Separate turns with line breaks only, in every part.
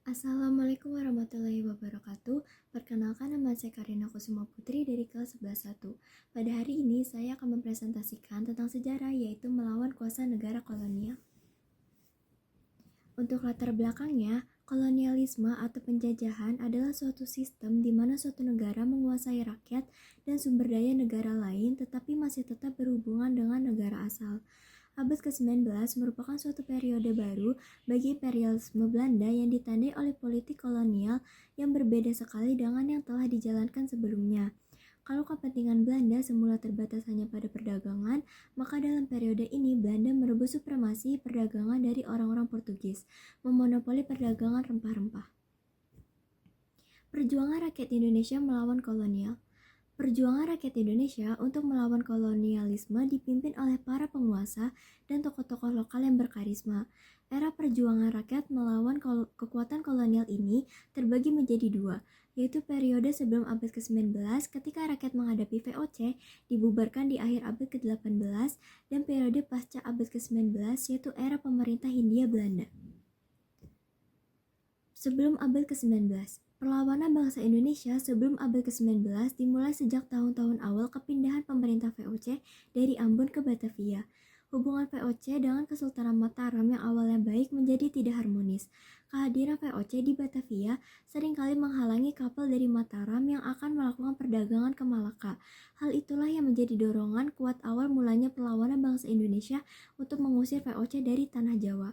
Assalamualaikum warahmatullahi wabarakatuh. Perkenalkan, nama saya Karina Kusuma Putri dari kelas 11.1. Pada hari ini saya akan mempresentasikan tentang sejarah, yaitu melawan kuasa negara kolonial. Untuk latar belakangnya, kolonialisme atau penjajahan adalah suatu sistem di mana suatu negara menguasai rakyat dan sumber daya negara lain, tetapi masih tetap berhubungan dengan negara asal. Abad ke-19 merupakan suatu periode baru bagi imperialisme Belanda yang ditandai oleh politik kolonial yang berbeda sekali dengan yang telah dijalankan sebelumnya. Kalau kepentingan Belanda semula terbatas hanya pada perdagangan, maka dalam periode ini Belanda merebut supremasi perdagangan dari orang-orang Portugis, memonopoli perdagangan rempah-rempah. Perjuangan rakyat Indonesia melawan kolonial. Perjuangan rakyat Indonesia untuk melawan kolonialisme dipimpin oleh para penguasa dan tokoh-tokoh lokal yang berkarisma. Era perjuangan rakyat melawan kekuatan kolonial ini terbagi menjadi dua, yaitu periode sebelum abad ke-19 ketika rakyat menghadapi VOC dibubarkan di akhir abad ke-18 dan periode pasca abad ke-19 yaitu era pemerintah Hindia Belanda. Sebelum abad ke-19, perlawanan bangsa Indonesia sebelum abad ke-19 dimulai sejak tahun-tahun awal kepindahan pemerintah VOC dari Ambon ke Batavia. Hubungan VOC dengan Kesultanan Mataram yang awalnya baik menjadi tidak harmonis. Kehadiran VOC di Batavia seringkali menghalangi kapal dari Mataram yang akan melakukan perdagangan ke Malaka. Hal itulah yang menjadi dorongan kuat awal mulanya perlawanan bangsa Indonesia untuk mengusir VOC dari tanah Jawa.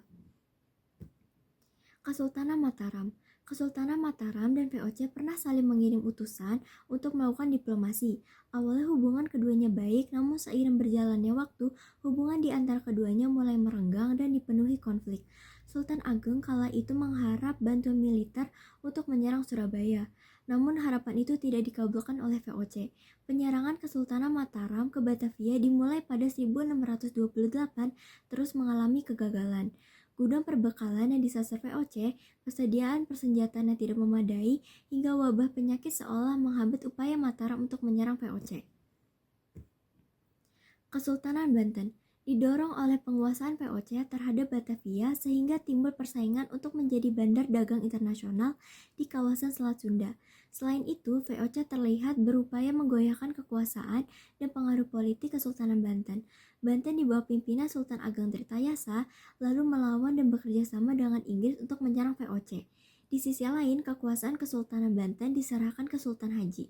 Kesultanan Mataram. Kesultanan Mataram dan VOC pernah saling mengirim utusan untuk melakukan diplomasi. Awalnya hubungan keduanya baik, namun seiring berjalannya waktu, hubungan di antara keduanya mulai merenggang dan dipenuhi konflik. Sultan Ageng kala itu mengharap bantuan militer untuk menyerang Surabaya. Namun harapan itu tidak dikabulkan oleh VOC. Penyerangan Kesultanan Mataram ke Batavia dimulai pada 1628 terus mengalami kegagalan. Gudang perbekalan yang disasar VOC, persediaan persenjataan yang tidak memadai, hingga wabah penyakit seolah menghambat upaya Mataram untuk menyerang VOC. Kesultanan Banten didorong oleh penguasaan VOC terhadap Batavia sehingga timbul persaingan untuk menjadi bandar dagang internasional di kawasan Selat Sunda. Selain itu, VOC terlihat berupaya menggoyahkan kekuasaan dan pengaruh politik Kesultanan Banten. Banten di bawah pimpinan Sultan Ageng Tirtayasa lalu melawan dan bekerja sama dengan Inggris untuk menyerang VOC. Di sisi lain, kekuasaan Kesultanan Banten diserahkan ke Sultan Haji.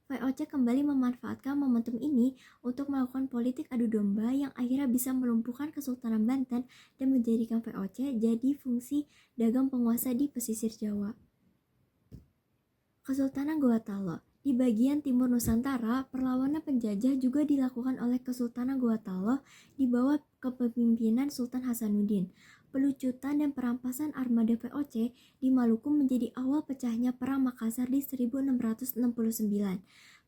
VOC kembali memanfaatkan momentum ini untuk melakukan politik adu domba yang akhirnya bisa melumpuhkan Kesultanan Banten dan menjadikan VOC jadi fungsi dagang penguasa di pesisir Jawa. Kesultanan Gorontalo. Di bagian timur Nusantara, perlawanan penjajah juga dilakukan oleh Kesultanan Gorontalo di bawah kepemimpinan Sultan Hasanuddin. Pelucutan dan perampasan armada VOC di Maluku menjadi awal pecahnya Perang Makassar di 1669.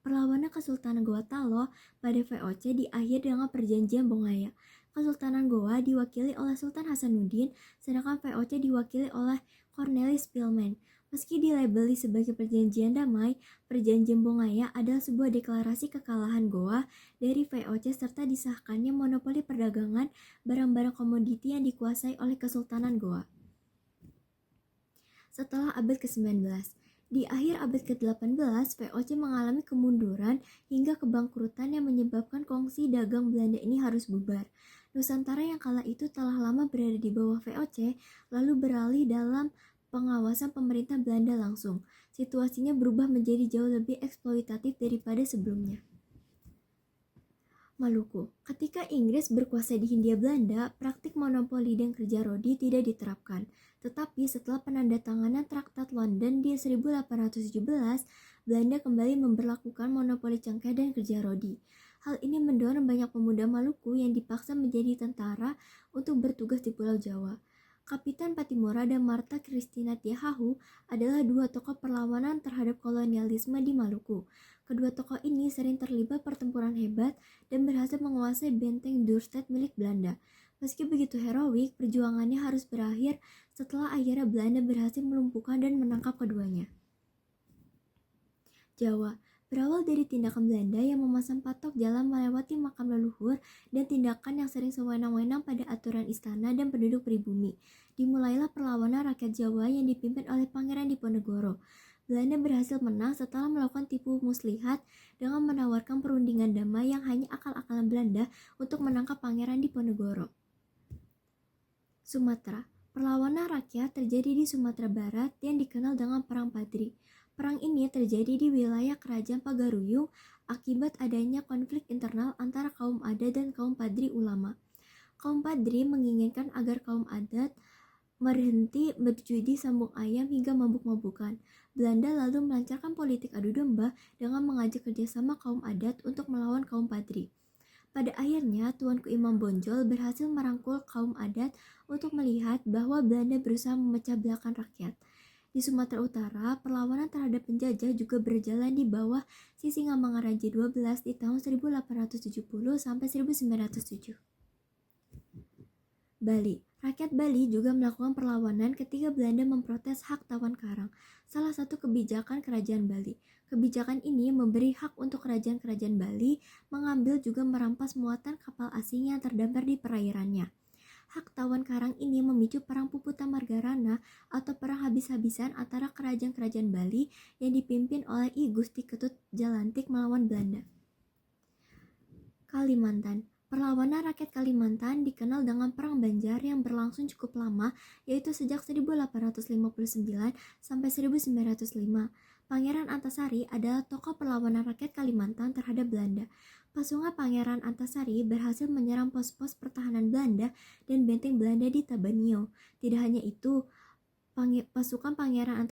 Perlawanan Kesultanan Gorontalo pada VOC diakhiri dengan Perjanjian Bongaya. Kesultanan Goa diwakili oleh Sultan Hasanuddin, sedangkan VOC diwakili oleh Cornelis Pilman. Meski dilabeli sebagai perjanjian damai, Perjanjian Bongaya adalah sebuah deklarasi kekalahan Goa dari VOC serta disahkannya monopoli perdagangan barang-barang komoditi yang dikuasai oleh Kesultanan Goa. Setelah abad ke-19, di akhir abad ke-18, VOC mengalami kemunduran hingga kebangkrutan yang menyebabkan kongsi dagang Belanda ini harus bubar. Nusantara yang kala itu telah lama berada di bawah VOC, lalu beralih dalam pengawasan pemerintah Belanda langsung. Situasinya berubah menjadi jauh lebih eksploitatif daripada sebelumnya. Maluku. Ketika Inggris berkuasa di Hindia Belanda, praktik monopoli dan kerja rodi tidak diterapkan. Tetapi setelah penandatanganan Traktat London di 1817, Belanda kembali memberlakukan monopoli cengkeh dan kerja rodi. Hal ini mendorong banyak pemuda Maluku yang dipaksa menjadi tentara untuk bertugas di Pulau Jawa. Kapitan Patimura dan Marta Christina Tiahahu adalah dua tokoh perlawanan terhadap kolonialisme di Maluku. Kedua tokoh ini sering terlibat pertempuran hebat dan berhasil menguasai benteng Dürstedt milik Belanda. Meski begitu heroik, perjuangannya harus berakhir setelah akhirnya Belanda berhasil melumpuhkan dan menangkap keduanya. Jawa berawal dari tindakan Belanda yang memasang patok jalan melewati makam leluhur dan tindakan yang sering sewenang-wenang pada aturan istana dan penduduk pribumi. dimulailah perlawanan rakyat Jawa yang dipimpin oleh Pangeran Diponegoro. Belanda berhasil menang setelah melakukan tipu muslihat dengan menawarkan perundingan damai yang hanya akal-akalan Belanda untuk menangkap Pangeran Diponegoro. Sumatera. Perlawanan rakyat terjadi di Sumatera Barat yang dikenal dengan Perang Padri. Perang ini terjadi di wilayah Kerajaan Pagaruyung akibat adanya konflik internal antara kaum adat dan kaum Padri ulama. Kaum Padri menginginkan agar kaum adat berhenti berjudi sambung ayam hingga mabuk-mabukan. Belanda lalu melancarkan politik adu domba dengan mengajak kerjasama kaum adat untuk melawan kaum Padri. Pada akhirnya, Tuanku Imam Bonjol berhasil merangkul kaum adat untuk melihat bahwa Belanda berusaha memecah belahkan rakyat. Di Sumatera Utara, perlawanan terhadap penjajah juga berjalan di bawah Sisingamangaraja 12 di tahun 1870 sampai 1907. Bali. Rakyat Bali juga melakukan perlawanan ketika Belanda memprotes hak tawan karang, salah satu kebijakan kerajaan Bali. Kebijakan ini memberi hak untuk kerajaan-kerajaan Bali mengambil juga merampas muatan kapal asing yang terdampar di perairannya. Hak tawan karang ini memicu perang Puputa Margarana atau perang habis-habisan antara kerajaan-kerajaan Bali yang dipimpin oleh I Gusti Ketut Jalantik melawan Belanda. Kalimantan. Perlawanan rakyat Kalimantan dikenal dengan Perang Banjar yang berlangsung cukup lama, yaitu sejak 1859 sampai 1905. Pangeran Antasari adalah tokoh perlawanan rakyat Kalimantan terhadap Belanda. Pasukan Pangeran Antasari berhasil menyerang pos-pos pertahanan Belanda dan benteng Belanda di Tabanio. Tidak hanya itu, pasukan Pangeran